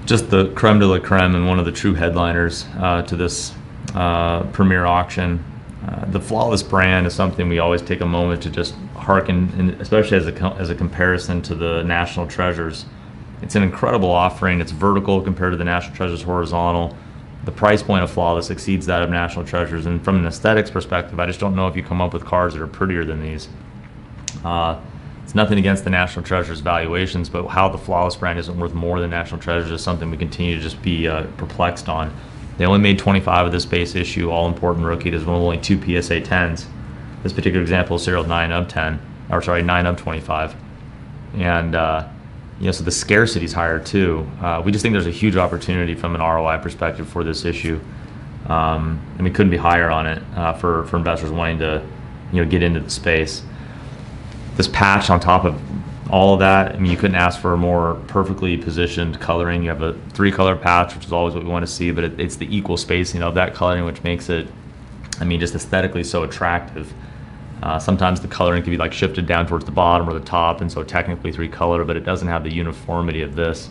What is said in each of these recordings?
just the creme de la creme and one of the true headliners to this premier auction. The Flawless brand is something we always take a moment to just hearken, and especially as a comparison to the National Treasures. It's an incredible offering. It's vertical compared to the National Treasures horizontal. The price point of Flawless exceeds that of National Treasures, and from an aesthetics perspective, I just don't know if you come up with cards that are prettier than these. It's nothing against the National Treasures valuations, but how the Flawless brand isn't worth more than National Treasures is something we continue to just be perplexed on. They only made 25 of this base issue, all important rookie. There's one of only 2 PSA 10s. This particular example is serial 9 of 10, or sorry, 9 of 25. And so the scarcity is higher too. We just think there's a huge opportunity from an ROI perspective for this issue, and we couldn't be higher on it for investors wanting to, get into the space. This patch on top of all of that, I mean, you couldn't ask for a more perfectly positioned coloring. You have a 3-color patch, which is always what we want to see, but it's the equal spacing of that coloring which makes it, just aesthetically so attractive. Sometimes the coloring can be like shifted down towards the bottom or the top, and so technically 3-color, but it doesn't have the uniformity of this.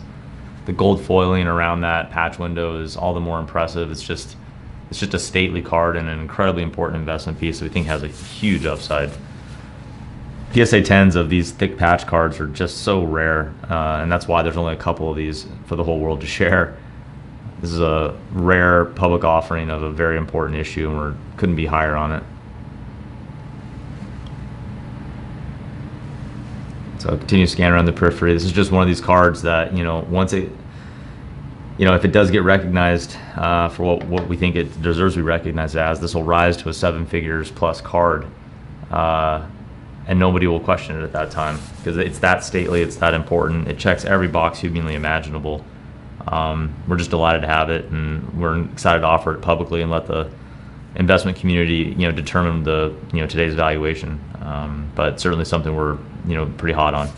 The gold foiling around that patch window is all the more impressive. It's just a stately card and an incredibly important investment piece that we think has a huge upside. PSA 10s of these thick patch cards are just so rare, and that's why there's only a couple of these for the whole world to share. This is a rare public offering of a very important issue, and we couldn't be higher on it. So continue to scan around the periphery. This is just one of these cards that, once it, if it does get recognized for what we think it deserves to be recognized as, this will rise to a 7 figures plus card. And nobody will question it at that time because it's that stately, it's that important. It checks every box humanly imaginable. We're just delighted to have it, and we're excited to offer it publicly and let the investment community, determine the, today's valuation. But certainly something we're, pretty hot on.